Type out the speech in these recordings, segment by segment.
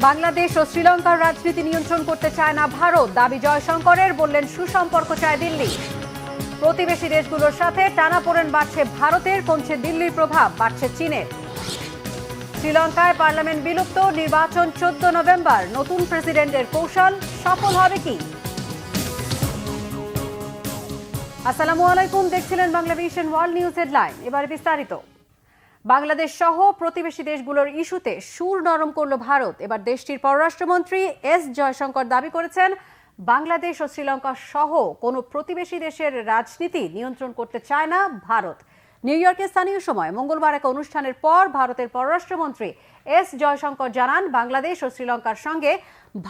বাংলাদেশ ও শ্রীলঙ্কার রাজনীতি নিয়ন্ত্রণ করতে চায় না ভারত, দাবি জয়শঙ্করের। বললেন সুসম্পর্ক চায় দিল্লি। প্রতিবেশী দেশগুলোর সাথে টানাপোড়েন বাড়ছে ভারতের, কমছে দিল্লির প্রভাব, বাড়ছে চীনের। শ্রীলঙ্কায় পার্লামেন্ট বিলুপ্ত, নির্বাচন 14 নভেম্বর। নতুন প্রেসিডেন্টের কৌশল সফল হবে কি? আসসালামু আলাইকুম, দেখছিলেন বাংলাভিশন ওয়ার্ল্ড নিউজ হেডলাইন। এবার বিস্তারিত। বাংলাদেশ সহ প্রতিবেশী দেশগুলোর ইস্যুতে সুর নরম করল ভারত। এবার দেশটির পররাষ্ট্রমন্ত্রী এস জয়শঙ্কর দাবি করেছেন, বাংলাদেশ ও শ্রীলঙ্কা সহ কোনো প্রতিবেশী দেশের রাজনীতি নিয়ন্ত্রণ করতে চায় না ভারত। নিউ ইয়র্কের স্থানীয় সময় মঙ্গলবার এক অনুষ্ঠানের পর ভারতের পররাষ্ট্রমন্ত্রী এস জয়শঙ্কর জানান, বাংলাদেশ ও শ্রীলঙ্কার সঙ্গে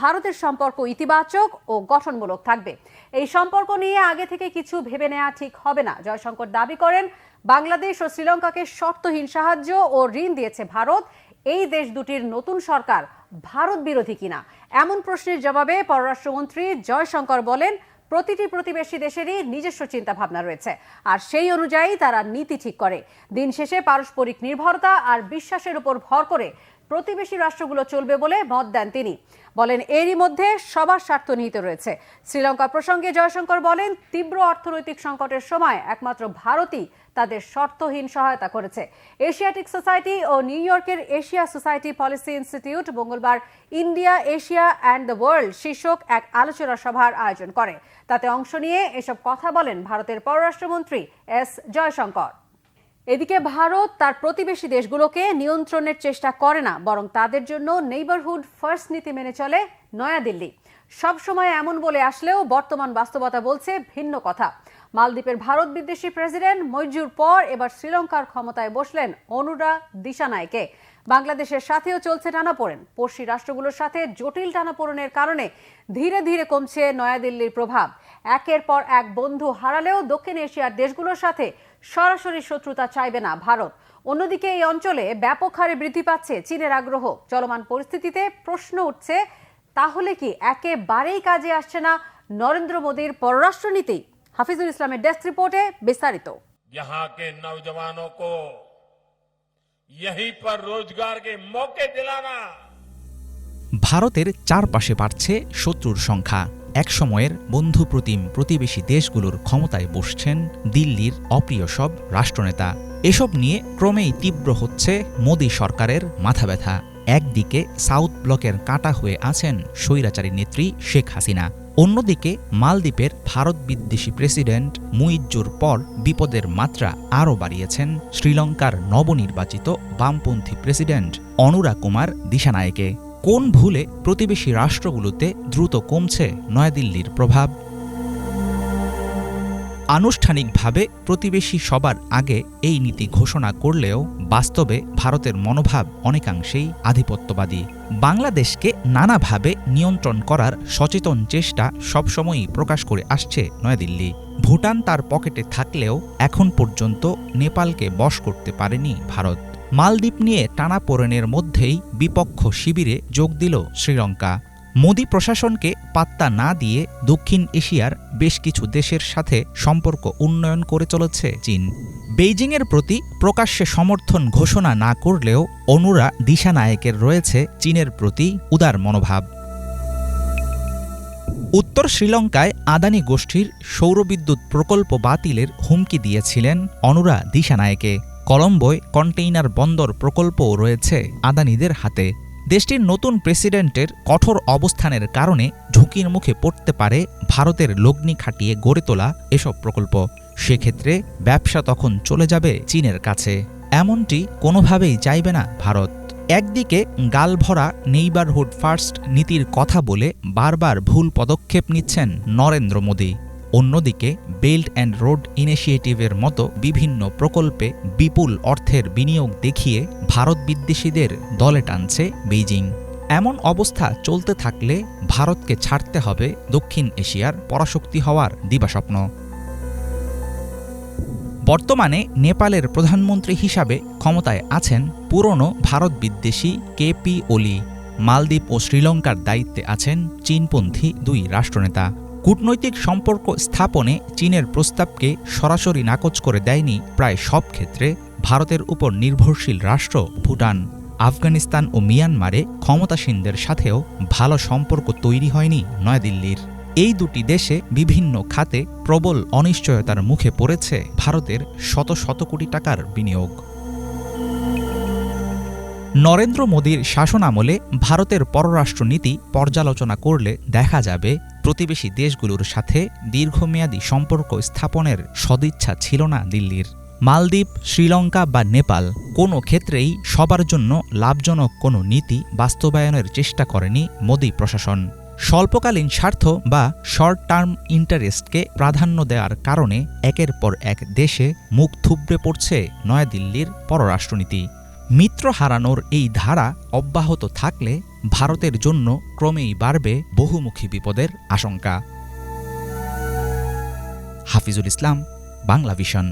ভারতের সম্পর্ক ইতিবাচক ও গঠনমূলক থাকবে। এই সম্পর্ক নিয়ে আগে থেকে কিছু ভেবে নেওয়া ঠিক হবে না। জয়শঙ্কর দাবি করেন, বাংলাদেশ ও শ্রীলঙ্কাকে শর্তহীন সাহায্য ও ঋণ দিয়েছে ভারত। এই দেশ দুটির নতুন সরকার ভারত বিরোধী কিনা এমন প্রশ্নের জবাবে পররাষ্ট্রমন্ত্রী জয়শঙ্কর বলেন, প্রতিটি প্রতিবেশী দেশেরই নিজস্ব চিন্তা ভাবনা রয়েছে, আর সেই অনুযায়ী তারা নীতি ঠিক করে। দিন শেষে পারস্পরিক নির্ভরতা আর বিশ্বাসের উপর ভর করে প্রতিবেশী রাষ্ট্রগুলো চলবে বলে মত দেন তিনি। বলেন, এরই মধ্যে সবার স্বার্থ নিহিত রয়েছে। শ্রীলঙ্কা প্রসঙ্গে জয়শঙ্কর বলেন, তীব্র অর্থনৈতিক সংকটের সময় একমাত্র ভারতই তাদের শর্তহীন সহায়তা করেছে। এশিয়াটিক সোসাইটি ও নিউ ইয়র্কের এশিয়া সোসাইটি পলিসি ইনস্টিটিউট মঙ্গলবার India, Asia and the world শীর্ষক এক আলোচনা সভার আয়োজন করে। তাতে অংশ নিয়ে এসব কথা বলেন ভারতের পররাষ্ট্রমন্ত্রী এস জয়শঙ্কর। এদিকে ভারত তার প্রতিবেশী দেশগুলোকে নিয়ন্ত্রণের চেষ্টা করে না, বরং তাদের জন্য নেইবারহুড ফার্স্ট নীতি মেনে চলে নয়াদিল্লি। সবসময় এমন বলে আসলেও বর্তমান বাস্তবতা বলছে ভিন্ন কথা। মালদ্বীপের ভারত বিদ্বেষী প্রেসিডেন্ট মইজুর পর এবার শ্রীলঙ্কার ক্ষমতায় বসলেন অনুরা দিশানায়কে। বাংলাদেশের সাথেও চলছে টানাপোড়েন। পড়শি রাষ্ট্রগুলোর সাথে জটিল টানাপোড়েনের কারণে ধীরে ধীরে কমছে নয়াদিল্লির প্রভাব। একের পর এক বন্ধু হারালেও দক্ষিণ এশিয়ার দেশগুলোর সাথে সরাসরি শত্রুতা চাইবে না ভারত। অন্যদিকে এই অঞ্চলে ব্যাপক হারে বৃদ্ধি পাচ্ছে চীনের আগ্রহ। চলমান পরিস্থিতিতে প্রশ্ন উঠছে, তাহলে কি একেবারেই কাজে আসছে না নরেন্দ্র মোদীর পররাষ্ট্রনীতি? হাফিজুল ইসলামের ডেস্ক রিপোর্টে বিস্তারিত। यहाँ के नौजवानों को यहीं पर रोजगार के मौके दिलाना। ভারতের চারপাশে বাড়ছে শত্রুর সংখ্যা। একসময়ের বন্ধুপ্রতিম প্রতিবেশী দেশগুলোর ক্ষমতায় বসছেন দিল্লির অপ্রিয় সব রাষ্ট্রনেতা। এসব নিয়ে ক্রমেই তীব্র হচ্ছে মোদী সরকারের মাথাব্যথা। একদিকে সাউথ ব্লকের কাঁটা হয়ে আছেন স্বৈরাচারী নেত্রী শেখ হাসিনা, অন্যদিকে মালদ্বীপের ভারত বিদ্বেষী প্রেসিডেন্ট মুইজ্জুর পর বিপদের মাত্রা আরও বাড়িয়েছেন শ্রীলঙ্কার নবনির্বাচিত বামপন্থী প্রেসিডেন্ট অনুরা কুমার দিশানায়কে। কোন ভুলে প্রতিবেশী রাষ্ট্রগুলোতে দ্রুত কমছে নয়াদিল্লির প্রভাব? আনুষ্ঠানিকভাবে প্রতিবেশী সবার আগে এই নীতি ঘোষণা করলেও বাস্তবে ভারতের মনোভাব অনেকাংশেই আধিপত্যবাদী। বাংলাদেশকে নানাভাবে নিয়ন্ত্রণ করার সচেতন চেষ্টা সবসময়ই প্রকাশ করে আসছে নয়াদিল্লি। ভুটান তার পকেটে থাকলেও এখন পর্যন্ত নেপালকে বশ করতে পারেনি ভারত। মালদ্বীপ নিয়ে টানাপোড়েনের মধ্যেই বিপক্ষ শিবিরে যোগ দিল শ্রীলঙ্কা। মোদী প্রশাসনকে পাত্তা না দিয়ে দক্ষিণ এশিয়ার বেশ কিছু দেশের সাথে সম্পর্ক উন্নয়ন করে চলেছে চীন। বেইজিংয়ের প্রতি প্রকাশ্যে সমর্থন ঘোষণা না করলেও অনুরা দিশানায়কের রয়েছে চীনের প্রতি উদার মনোভাব। উত্তর শ্রীলঙ্কায় আদানি গোষ্ঠীর সৌরবিদ্যুৎ প্রকল্প বাতিলের হুমকি দিয়েছিলেন অনুরা দিশানায়কে। কলম্বোয় কন্টেইনার বন্দর প্রকল্পও রয়েছে আদানিদের হাতে। দেশটির নতুন প্রেসিডেন্টের কঠোর অবস্থানের কারণে ঝুঁকির মুখে পড়তে পারে ভারতের লগ্নি খাটিয়ে গড়ে তোলা এসব প্রকল্প। সেক্ষেত্রে ব্যবসা তখন চলে যাবে চীনের কাছে। এমনটি কোনোভাবেই চাইবে না ভারত। একদিকে গালভরা নেইবারহুড ফার্স্ট নীতির কথা বলে বারবার ভুল পদক্ষেপ নিচ্ছেন নরেন্দ্র মোদী। অন্যদিকে বেল্ট অ্যান্ড রোড ইনিশিয়েটিভের মতো বিভিন্ন প্রকল্পে বিপুল অর্থের বিনিয়োগ দেখিয়ে ভারত বিদ্বেষীদের দলে টানছে বেইজিং। এমন অবস্থা চলতে থাকলে ভারতকে ছাড়তে হবে দক্ষিণ এশিয়ার পরাশক্তি হওয়ার দিবাস্বপ্ন। বর্তমানে নেপালের প্রধানমন্ত্রী হিসাবে ক্ষমতায় আছেন পুরনো ভারত বিদ্বেষী কেপি ওলি। মালদ্বীপ ও শ্রীলঙ্কার দায়িত্বে আছেন চীনপন্থী দুই রাষ্ট্রনেতা। কূটনৈতিক সম্পর্ক স্থাপনে চীনের প্রস্তাবকে সরাসরি নাকচ করে দেয়নি প্রায় সব ক্ষেত্রে ভারতের উপর নির্ভরশীল রাষ্ট্র ভুটান। আফগানিস্তান ও মিয়ানমারে ক্ষমতাসীনদের সাথেও ভালো সম্পর্ক তৈরি হয়নি নয়াদিল্লির। এই দুটি দেশে বিভিন্ন খাতে প্রবল অনিশ্চয়তার মুখে পড়েছে ভারতের শত শত কোটি টাকার বিনিয়োগ। নরেন্দ্র মোদীর শাসনামলে ভারতের পররাষ্ট্রনীতি পর্যালোচনা করলে দেখা যাবে প্রতিবেশী দেশগুলোর সাথে দীর্ঘমেয়াদী সম্পর্ক স্থাপনের সদিচ্ছা ছিল না দিল্লির। মালদ্বীপ, শ্রীলঙ্কা বা নেপাল কোনো ক্ষেত্রেই সবার জন্য লাভজনক কোনো নীতি বাস্তবায়নের চেষ্টা করেনি মোদী প্রশাসন। স্বল্পকালীন স্বার্থ বা শর্ট টার্ম ইন্টারেস্টকে প্রাধান্য দেওয়ার কারণে একের পর এক দেশে মুখ থুবড়ে পড়ছে নয়াদিল্লির পররাষ্ট্রনীতি। মিত্র হারানোর এই ধারা অব্যাহত থাকলে ভারতের জন্য ক্রমেই বাড়বে বহুমুখী বিপদের আশঙ্কা। হাফিজুল ইসলাম, বাংলা ভিশন।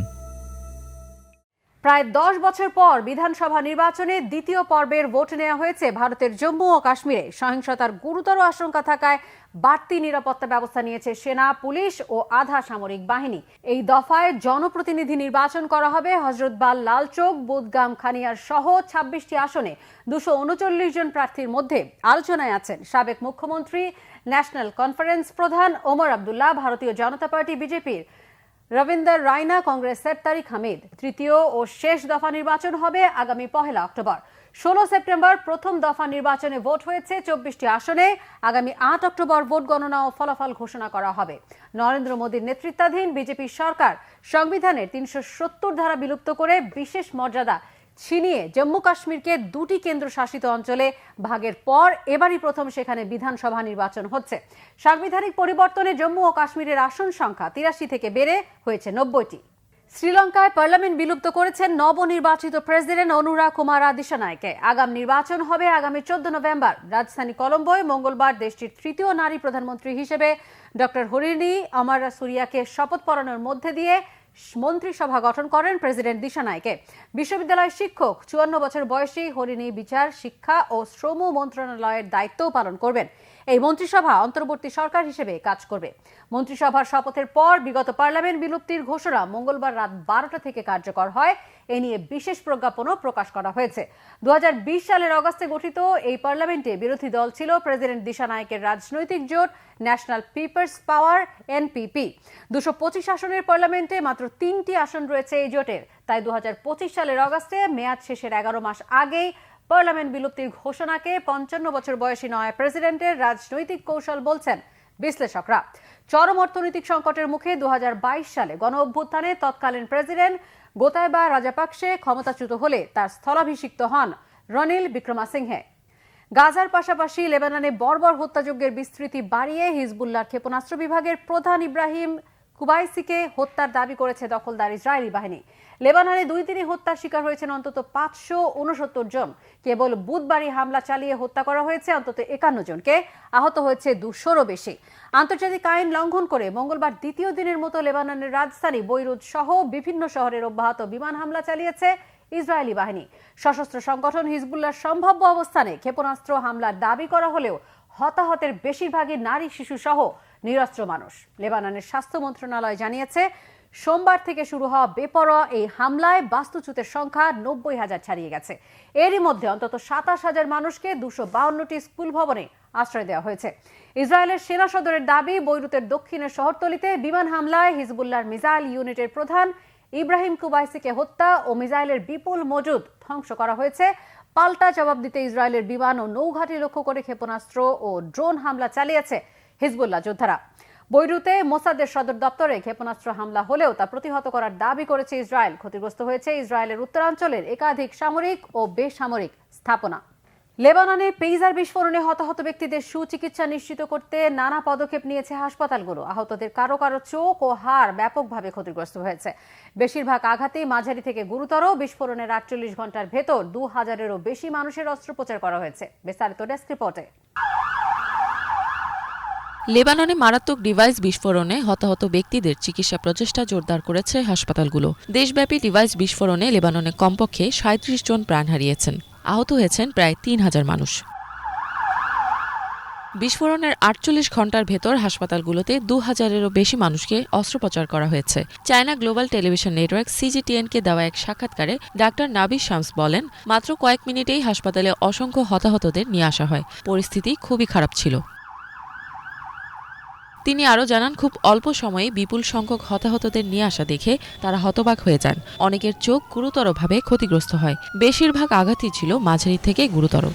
প্রায় 10 বছর পর বিধানসভা নির্বাচনে দ্বিতীয় পর্বের ভোট নেওয়া হয়েছে ভারতের জম্মু ও কাশ্মীরে। সহিংসতার গুরুতর আশঙ্কা থাকায় বাড়তি নিরাপত্তা ব্যবস্থা নিয়েছে সেনা, পুলিশ ও আধা সামরিক বাহিনী। এই দফায় জনপ্রতিনিধি নির্বাচন করা হবে হজরতবাল, লালচৌক, বুদগাম, খানিয়ার সহ 26টি আসনে। 239 জন প্রার্থীর মধ্যে আলোচনায় আছেন সাবেক মুখ্যমন্ত্রী, ন্যাশনাল কনফারেন্স প্রধান ওমর আবদুল্লাহ, ভারতীয় জনতা পার্টি বিজেপির রবীন্দ্র রায়না, কংগ্রেসের তারিক হামিদ। তৃতীয় ও শেষ দফা নির্বাচন হবে আগামী 1 অক্টোবর। 16 সেপ্টেম্বর প্রথম দফা নির্বাচনে ভোট হয়েছে 24টি আসনে। আগামী 8 অক্টোবর ভোট গণনা ও ফলাফল ঘোষণা করা হবে। নরেন্দ্র মোদীর নেতৃত্বাধীন বিজেপি সরকার সংবিধানের 370 ধারা বিলুপ্ত করে বিশেষ মর্যাদা ছিনিয়ে জম্মু কাশ্মীরকে 2টি কেন্দ্রশাসিত অঞ্চলে ভাগের পর এবারই প্রথম সেখানে বিধানসভা নির্বাচন হচ্ছে। সাংবিধানিক পরিবর্তনে জম্মু ও কাশ্মীরের আসন সংখ্যা 83 থেকে বেড়ে হয়েছে 90টি। শ্রীলঙ্কায় পার্লামেন্ট বিলুপ্ত করেছেন নবনির্বাচিত প্রেসিডেন্ট অনুরা কুমারা দিশানায়কে। আগামী নির্বাচন হবে আগামী 14 নভেম্বর। রাজধানী কলম্বোয় মঙ্গলবার দেশটির তৃতীয় নারী প্রধানমন্ত্রী হিসেবে ডক্টর হরিণী অমরসুরিয়াকে শপথ পড়ানোর মধ্যে দিয়ে মন্ত্রিসভা গঠন করেন প্রেসিডেন্ট দিশানায়কে। বিশ্ববিদ্যালয় শিক্ষক 54 বছর বয়সী হরিণী বিচার, শিক্ষা ও শ্রম মন্ত্রণালয়ের দায়িত্বও পালন করবেন। এই মন্ত্রিসভা অন্তর্বর্তী সরকার হিসেবে কাজ করবে। মন্ত্রিসভার শপথের পর বিগত পার্লামেন্ট বিলুপ্তির ঘোষণা মঙ্গলবার রাত 12টা থেকে কার্যকর হয়। এ নিয়ে বিশেষ প্রজ্ঞাপনও প্রকাশ করা হয়েছে। 2020 সালের অগস্টে গঠিত এই পার্লামেন্টে বিরোধী দল ছিল প্রেসিডেন্ট দিশানায়কের রাজনৈতিক জোট ন্যাশনাল পিপলস পাওয়ার এনপিপি। 225 আসনের পার্লামেন্টে মাত্র 3টি আসন রয়েছে এই জোটের। তাই 2025 সালের অগস্টে মেয়াদ শেষের 11 মাস আগেই পার্লামেন্ট বিলুপ্তির ঘোষণাকে 55 বছর বয়সী নয়া প্রেসিডেন্টের রাজনৈতিক কৌশল বলছেন বিশ্লেষকরা। চরম অর্থনৈতিক সংকটের মুখে 2022 সালে গণ অভ্যুত্থানে তৎকালীন প্রেসিডেন্ট গোতায়বা রাজাপাকসে ক্ষমতাচ্যুত হলে তার স্থলাভিষিক্ত হন রনিল বিক্রমাসিংহে। গাজার পাশাপাশি লেবাননে বর্বর হত্যাযজ্ঞের বিস্তৃতি বাড়িয়ে হিজবুল্লাহর ক্ষেপণাস্ত্র বিভাগের প্রধান ইব্রাহিম কুবাইসিকে হত্যার দাবি করেছে দখলদার ইসরায়েলি বাহিনী। লেবাননে 2 দিনে হত্যার শিকার হয়েছেন অন্তত 569 জন। কেবল বুধবারই হামলা চালিয়ে হত্যা করা হয়েছে অন্তত 51 জনকে, আহত হয়েছে 200-রও বেশি। আন্তর্জাতিক আইন লঙ্ঘন করে মঙ্গলবার দ্বিতীয় দিনের মতো লেবাননের রাজধানী বৈরুত সহ বিভিন্ন শহরের অব্যাহত বিমান হামলা চালিয়েছে ইসরায়েলি বাহিনী। সশস্ত্র সংগঠন হিজবুল্লাহর সম্ভাব্য অবস্থানে ক্ষেপণাস্ত্র হামলার দাবি করা হলেও হতাহতের বেশিরভাগই নারী, শিশু সহ নিরস্ত্র মানুষ। লেবাননের স্বাস্থ্য মন্ত্রণালয় জানিয়েছে সোমবার থেকে শুরু হওয়া বেপরোয়া এই হামলায় বাস্তুচ্যুতের সংখ্যা 90,000 ছাড়িয়ে গেছে। এরই মধ্যে অন্তত 27,000 মানুষকে 252টি স্কুল ভবনে আশ্রয় দেওয়া হয়েছে। ইসরায়েলের সেনা সদরের দাবি, বৈরুতের দক্ষিণের শহরতলিতে বিমান হামলায় হিজবুল্লাহর মিসাইল ইউনিটের প্রধান ইব্রাহিম কুবাইসিকে হত্যা ও মিসাইলের বিপুল মজুদ ধ্বংস করা হয়েছে। পাল্টা জবাব দিতে ইসরায়েলের বিমান ও নৌঘাঁটি লক্ষ্য করে ক্ষেপণাস্ত্র ও ড্রোন হামলা চালিয়েছে হিজবুল্লাহ যোদ্ধারা। বৈরুতে মোসাদের সদর দপ্তরে ক্ষেপণাস্ত্র হামলা হলেও তা প্রতিহত করার দাবি করেছে ইসরায়েল। ক্ষতিগ্রস্ত হয়েছে ইসরায়েলের উত্তরাঞ্চলের একাধিক সামরিক ও বেসামরিক স্থাপনা। লেবাননে পেইজার বিস্ফোরণে হতাহত ব্যক্তিদের সুচিকিৎসা নিশ্চিত করতে নানা পদক্ষেপ নিয়েছে হাসপাতালগুলো। আহতদের কারো কারো চোখ ও হাড় ব্যাপকভাবে ক্ষতিগ্রস্ত হয়েছে। বেশিরভাগ আঘাতেই মাঝারি থেকে গুরুতর। বিস্ফোরণের 48 ঘন্টার ভেতর 2000-এরও বেশি মানুষের অস্ত্রোপচার করা হয়েছে। বিস্তারিত ডেস্ক রিপোর্টে। লেবাননে মারাত্মক ডিভাইস বিস্ফোরণে হতাহত ব্যক্তিদের চিকিৎসা প্রচেষ্টা জোরদার করেছে হাসপাতালগুলো। দেশব্যাপী ডিভাইস বিস্ফোরণে লেবাননে কমপক্ষে 37 জন প্রাণ হারিয়েছেন। আহত হয়েছেন প্রায় 3000 মানুষ। বিস্ফোরণের ৪৮ ঘণ্টার ভেতর হাসপাতালগুলোতে ২,০০০-এরও বেশি মানুষকে অস্ত্রোপচার করা হয়েছে। চায়না গ্লোবাল টেলিভিশন নেটওয়ার্ক CGTN-কে দেওয়া এক সাক্ষাৎকারে ডাক্তার নাবি শামস বলেন, মাত্র কয়েক মিনিটেই হাসপাতালে অসংখ্য হতাহতদের নিয়ে আসা হয়। পরিস্থিতি খুবই খারাপ ছিল। তিনি আরও জানান, খুব অল্প সময়ে বিপুল সংখ্যক হতাহতদের নিয়ে আসা দেখে তারা হতবাক হয়ে যান। অনেকের চোখ গুরুতরভাবে ক্ষতিগ্রস্ত হয়। বেশিরভাগ আঘাতই ছিল মাঝারি থেকে গুরুতর।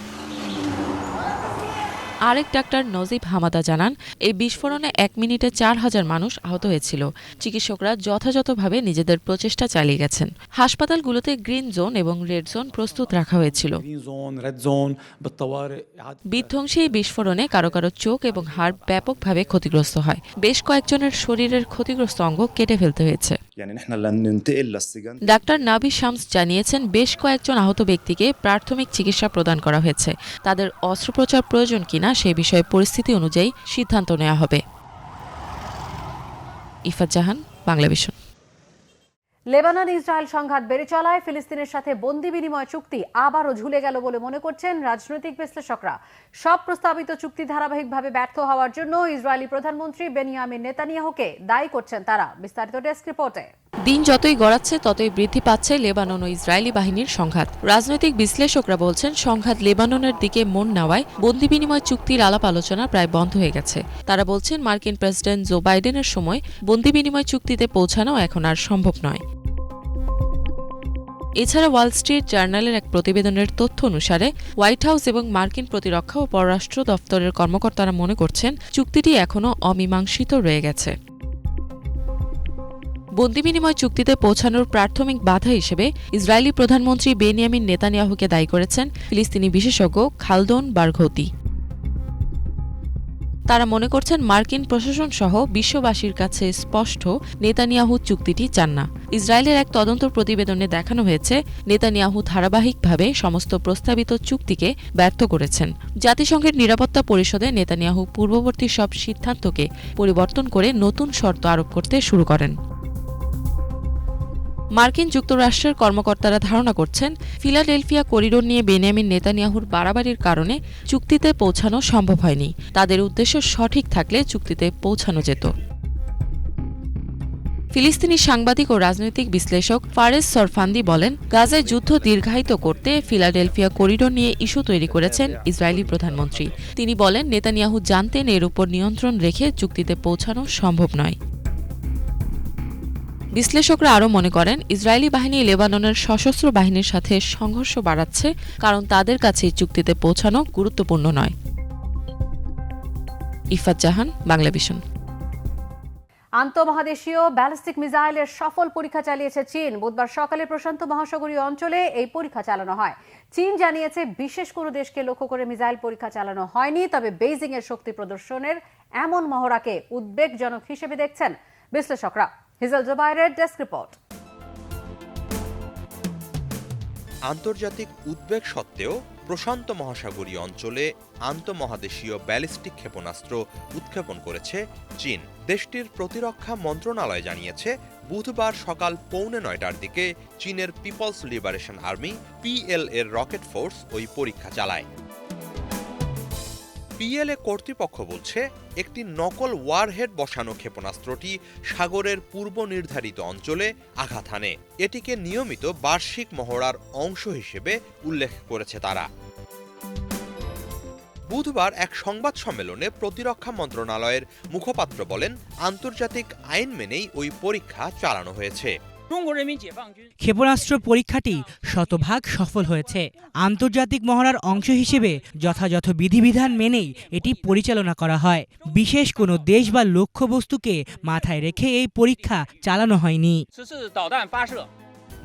আরেক ডাক্তার নজিব হামাদা জানান, এই বিস্ফোরণে 1 মিনিটে 4,000 মানুষ আহত হয়েছিল। চিকিৎসকরা যথাযথভাবে নিজেদের প্রচেষ্টা চালিয়ে গেছেন। হাসপাতালগুলোতে গ্রিন জোন এবং রেড জোন প্রস্তুত রাখা হয়েছিল। বিধ্বংসী এই বিস্ফোরণে কারো কারো চোখ এবং হাড় ব্যাপকভাবে ক্ষতিগ্রস্ত হয়। বেশ কয়েকজনের শরীরের ক্ষতিগ্রস্ত অঙ্গ কেটে ফেলতে হয়েছে। ডাক্তার নাবি শামস জানিয়েছেন, বেশ কয়েকজন আহত ব্যক্তিকে প্রাথমিক চিকিৎসা প্রদান করা হয়েছে। তাদের অস্ত্রোপচার প্রয়োজন কিনা সে বিষয়ে পরিস্থিতি অনুযায়ী সিদ্ধান্ত নেওয়া হবে। ইফাত জাহান, বাংলাভিশন। লেবানন ইসরায়েল সংঘাত বেড়ে চলায় ফিলিস্তিনের সাথে বন্দি বিনিময় চুক্তি আবারও ঝুলে গেল বলে মনে করছেন রাজনৈতিক বিশ্লেষকরা। সব প্রস্তাবিত চুক্তি ধারাবাহিকভাবে ব্যর্থ হওয়ার জন্য ইসরায়েলি প্রধানমন্ত্রী বেনিয়ামিন নেতানিয়াহুকে দায়ী করছেন তারা। বিস্তারিত ডেস্ক রিপোর্টে। দিন যতই গড়াচ্ছে ততই বৃদ্ধি পাচ্ছে লেবানন ও ইসরায়েলি বাহিনীর সংঘাত। রাজনৈতিক বিশ্লেষকরা বলছেন, সংঘাত লেবাননের দিকে মন নেওয়ায় বন্দি বিনিময় চুক্তির আলাপ আলোচনা প্রায় বন্ধ হয়ে গেছে। তারা বলছেন, মার্কিন প্রেসিডেন্ট জো বাইডেনের সময় বন্দি বিনিময় চুক্তিতে পৌঁছানো এখন আর সম্ভব নয়। এছাড়া ওয়াল স্ট্রিট জার্নালের এক প্রতিবেদনের তথ্য অনুসারে হোয়াইট হাউস এবং মার্কিন প্রতিরক্ষা ও পররাষ্ট্র দফতরের কর্মকর্তারা মনে করছেন, চুক্তিটি এখনও অমীমাংসিত রয়ে গেছে। বন্দি বিনিময় চুক্তিতে পৌঁছানোর প্রাথমিক বাধা হিসেবে ইসরায়েলি প্রধানমন্ত্রী বেনিয়ামিন নেতানিয়াহুকে দায়ী করেছেন ফিলিস্তিনি বিশেষজ্ঞ খালদন বারঘৌতি। তারা মনে করছেন, মার্কিন প্রশাসন সহ বিশ্ববাসীর কাছে স্পষ্ট নেতানিয়াহু চুক্তিটি চান না। ইসরায়েলের এক তদন্ত প্রতিবেদনে দেখানো হয়েছে, নেতানিয়াহু ধারাবাহিকভাবে সমস্ত প্রস্তাবিত চুক্তিকে ব্যর্থ করেছেন। জাতিসংঘের নিরাপত্তা পরিষদে নেতানিয়াহু পূর্ববর্তী সব সিদ্ধান্তকে পরিবর্তন করে নতুন শর্ত আরোপ করতে শুরু করেন। মার্কিন যুক্তরাষ্ট্রের কর্মকর্তারা ধারণা করছেন, ফিলাডেলফিয়া করিডোর নিয়ে বেনিয়ামিন নেতানিয়াহুর বাড়াবাড়ির কারণে চুক্তিতে পৌঁছানো সম্ভব হয়নি। তাদের উদ্দেশ্য সঠিক থাকলে চুক্তিতে পৌঁছানো যেত। ফিলিস্তিনি সাংবাদিক ও রাজনৈতিক বিশ্লেষক ফারেজ সরফান্দি বলেন, গাজায় যুদ্ধ দীর্ঘায়িত করতে ফিলাডেলফিয়া করিডোর নিয়ে ইস্যু তৈরি করেছেন ইসরায়েলি প্রধানমন্ত্রী। তিনি বলেন, নেতানিয়াহু জানতেন এর উপর নিয়ন্ত্রণ রেখে চুক্তিতে পৌঁছানো সম্ভব নয়। বিশ্লেষকরা আরও মনে করেন, ইসরায়েলি বাহিনী লেবাননের সশস্ত্র বাহিনীর সাথে সংঘর্ষ বাড়াচ্ছে, কারণ তাদের কাছে চুক্তিতে পৌঁছানো গুরুত্বপূর্ণ নয়। ইফাত জাহান, বাংলাভিশন। আন্তঃমহাদেশীয় ব্যালিস্টিক মিসাইলের সফল পরীক্ষা চালিয়েছে চীন। বুধবার সকালে প্রশান্ত মহাসাগরীয় অঞ্চলে এই পরীক্ষা চালানো হয়। চীন জানিয়েছে, বিশেষ কোনো দেশকে লক্ষ্য করে মিসাইল পরীক্ষা চালানো হয়নি। তবে বেইজিং এর শক্তি প্রদর্শনের এমন মহড়াকে উদ্বেগজনক হিসেবে দেখছেন বিশ্লেষকরা। হিজাল জুবাইরের ডেস্ক রিপোর্ট। আন্তর্জাতিক উদ্বেগ সত্ত্বেও প্রশান্ত মহাসাগরীয় অঞ্চলে আন্তঃমহাদেশীয় ব্যালিস্টিক ক্ষেপণাস্ত্র উৎক্ষেপণ করেছে চীন। দেশটির প্রতিরক্ষা মন্ত্রণালয় জানিয়েছে, বুধবার সকাল 8:45টার দিকে চীনের পিপলস লিবারেশন আর্মি PLA এর রকেট ফোর্স ওই পরীক্ষা চালায়। PLA কর্তৃপক্ষ বলছে, একটি নকল ওয়ারহেড বসানো ক্ষেপণাস্ত্রটি সাগরের পূর্ব নির্ধারিত অঞ্চলে আঘাত হানে। এটিকে নিয়মিত বার্ষিক মহড়ার অংশ হিসেবে উল্লেখ করেছে তারা। বুধবার এক সংবাদ সম্মেলনে প্রতিরক্ষা মন্ত্রণালয়ের মুখপাত্র বলেন, আন্তর্জাতিক আইন মেনেই ওই পরীক্ষা চালানো হয়েছে। ক্ষেপণাস্ত্র পরীক্ষাটি শতভাগ সফল হয়েছে। আন্তর্জাতিক মহড়ার অংশ হিসেবে যথাযথ বিধিবিধান মেনেই এটি পরিচালনা করা হয়। বিশেষ কোনো দেশ বা লক্ষ্যবস্তুকে মাথায় রেখে এই পরীক্ষা চালানো হয়নি।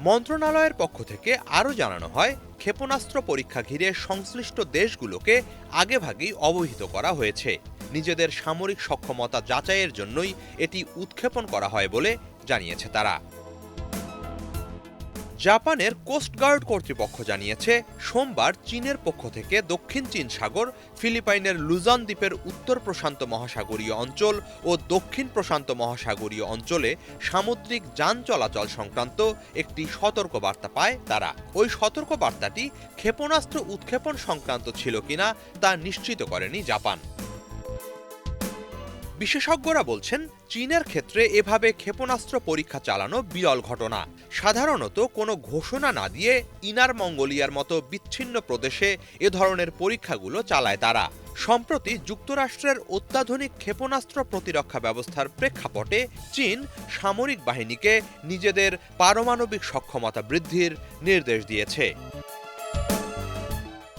মন্ত্রণালয়ের পক্ষ থেকে আরও জানানো হয়, ক্ষেপণাস্ত্র পরীক্ষা ঘিরে সংশ্লিষ্ট দেশগুলোকে আগেভাগেই অবহিত করা হয়েছে। নিজেদের সামরিক সক্ষমতা যাচাইয়ের জন্যই এটি উৎক্ষেপণ করা হয় বলে জানিয়েছে তারা। জাপানের কোস্টগার্ড কর্তৃপক্ষ জানিয়েছে, সোমবার চীনের পক্ষ থেকে দক্ষিণ চীন সাগর, ফিলিপাইনের লুজন দ্বীপের উত্তর প্রশান্ত মহাসাগরীয় অঞ্চল ও দক্ষিণ প্রশান্ত মহাসাগরীয় অঞ্চলে সামুদ্রিক যান চলাচল সংক্রান্ত একটি সতর্কবার্তা পায় তারা। ওই সতর্কবার্তাটি ক্ষেপণাস্ত্র উৎক্ষেপণ সংক্রান্ত ছিল কিনা তা নিশ্চিত করেনি জাপান। বিশেষজ্ঞরা বলছেন, চীনের ক্ষেত্রে এভাবে ক্ষেপণাস্ত্র পরীক্ষা চালানো বিরল ঘটনা। সাধারণত কোনো ঘোষণা না দিয়ে ইনার মঙ্গোলিয়ার মতো বিচ্ছিন্ন প্রদেশে এ ধরনের পরীক্ষাগুলো চালায় তারা। সম্প্রতি যুক্তরাষ্ট্রের অত্যাধুনিক ক্ষেপণাস্ত্র প্রতিরক্ষা ব্যবস্থার প্রেক্ষাপটে চীন সামরিক বাহিনীকে নিজেদের পারমাণবিক সক্ষমতা বৃদ্ধির নির্দেশ দিয়েছে।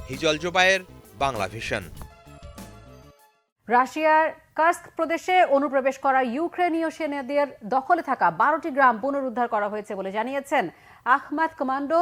হিজল জোবায়ের, বাংলা ভিশন। রাশিয়ার কার্স্ক প্রদেশে অনুপ্রবেশ করা ইউক্রেনীয় সেনাদের দখলে থাকা 12টি গ্রাম পুনরুদ্ধার করা হয়েছে বলে জানিয়েছেন আখমাত কমান্ডো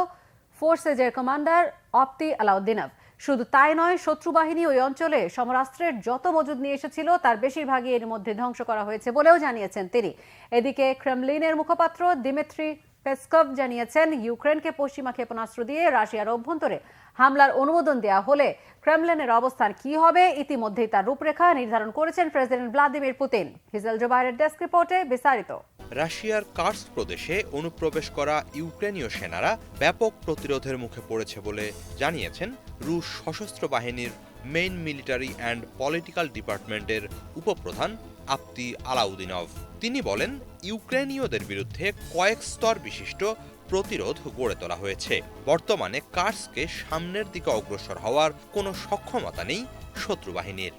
ফোর্সেজের কমান্ডার অপ্তি আলাউদ্দিনভ। শুধু তাই নয়, শত্রু বাহিনী ওই অঞ্চলে সমরাস্ত্রের যত মজুদ নিয়ে এসেছিল তার বেশিরভাগই এর মধ্যে ধ্বংস করা হয়েছে বলেও জানিয়েছেন তিনি। এদিকে ক্রেমলিনের মুখপাত্র দিমিত্রি পেসকভ জানিয়েছেন, ইউক্রেনকে পশ্চিমা ক্ষেপণাস্ত্র দিয়ে রাশিয়ার অভ্যন্তরে হামলার অনুমোদন দেওয়া হলে ক্রেমলিনের অবস্থান কি হবে ইতিমধ্যেই তার রূপরেখা নির্ধারণ করেছেন president Vladimir Putin. Hijal Jobayer desk রিপোর্টে বিস্তারিত। রাশিয়ার কার্স্ক প্রদেশে অনুপ্রবেশ করা ইউক্রেনীয় সেনারা ব্যাপক প্রতিরোধের মুখে পড়েছে বলে জানিয়েছেন রুশ সশস্ত্র বাহিনীর মেইন মিলিটারি অ্যান্ড পলিটিক্যাল ডিপার্টমেন্টের উপপ্রধান আপতি আলাউদ্দিনভ। তিনি বলেন, ইউক্রেনীয়দের বিরুদ্ধে কয়েক স্তর বিশিষ্ট প্রতিরোধ গড়ে তোলা হয়েছে। বর্তমানে কার্স্কে সামনের দিকে অগ্রসর হওয়ার কোনো সক্ষমতা নেই শত্রু বাহিনীর।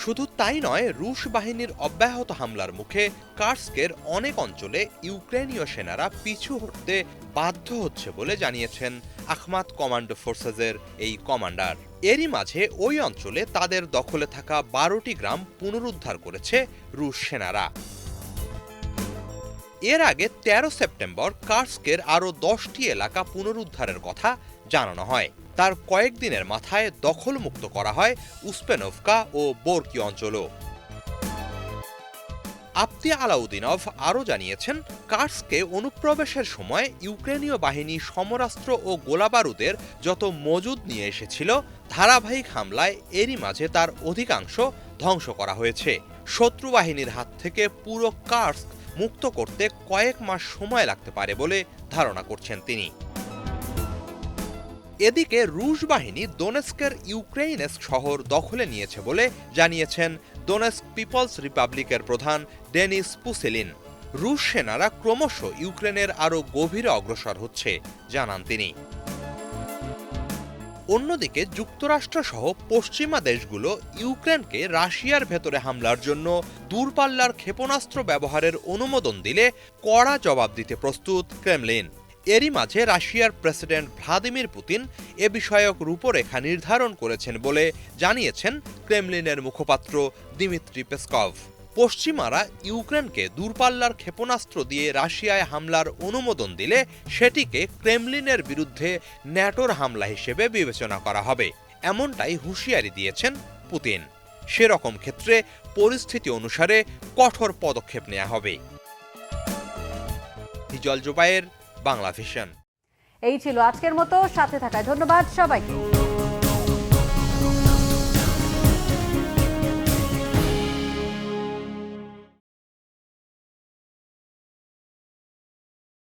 শুধু তাই নয়, রুশ বাহিনীর অব্যাহত হামলার মুখে কার্স্কের অনেক অঞ্চলে ইউক্রেনীয় সেনারা পিছু হটতে বাধ্য হচ্ছে বলে জানিয়েছেন আখমাত কমান্ডো ফোর্সেসের এই কমান্ডার। এরই মাঝে ওই অঞ্চলে তাদের দখলে থাকা 12টি গ্রাম পুনরুদ্ধার করেছে রুশ সেনারা। এর আগে 13 সেপ্টেম্বর কার্স্কের আরও 10টি এলাকা পুনরুদ্ধারের কথা জানানো হয়। তার কয়েকদিনের মাথায় দখলমুক্ত করা হয় উসপেনভকা ও বোরকি অঞ্চলও। আপতি আলাউদ্দিনভ আরও জানিয়েছেন, কার্স্কে অনুপ্রবেশের সময় ইউক্রেনীয় বাহিনী সমরাস্ত্র ও গোলাবারুদের যত মজুদ নিয়ে এসেছিল, ধারাবাহিক হামলায় এরই মাঝে তার অধিকাংশ ধ্বংস করা হয়েছে। শত্রু বাহিনীর হাত থেকে পুরো কার্স্ক মুক্ত করতে কয়েক মাস সময় লাগতে পারে বলে ধারণা করছেন তিনি। এদিকে রুশ বাহিনী দোনেস্কের ইউক্রেইনেস্ক শহর দখলে নিয়েছে বলে জানিয়েছেন দোনেস্ক পিপলস রিপাবলিকের প্রধান ডেনিস পুসেলিন। রুশ সেনারা ক্রমশ ইউক্রেনের আরও গভীরে অগ্রসর হচ্ছে জানান তিনি। অন্যদিকে যুক্তরাষ্ট্রসহ পশ্চিমা দেশগুলো ইউক্রেনকে রাশিয়ার ভেতরে হামলার জন্য দূরপাল্লার ক্ষেপণাস্ত্র ব্যবহারের অনুমোদন দিলে কড়া জবাব দিতে প্রস্তুত ক্রেমলিন। এরই মাঝে রাশিয়ার প্রেসিডেন্ট ভ্লাদিমির পুতিন এ বিষয়ক রূপরেখা নির্ধারণ করেছেন বলে জানিয়েছেন ক্রেমলিনের মুখপাত্র দিমিত্রি পেসকভ। পশ্চিমারা ইউক্রেনকে দূরপাল্লার ক্ষেপণাস্ত্র দিয়ে রাশিয়ায় হামলার অনুমোদন দিলে সেটিকে ক্রেমলিনের বিরুদ্ধে ন্যাটোর হামলা হিসেবে বিবেচনা করা হবে, এমনটাই হুঁশিয়ারি দিয়েছেন পুতিন। সেরকম ক্ষেত্রে পরিস্থিতি অনুসারে কঠোর পদক্ষেপ নেওয়া হবে। হিজল জোবায়ের, বাংলা ভিশন। এই ছিল আজকের মতো, সাথে থাকায় ধন্যবাদ সবাইকে।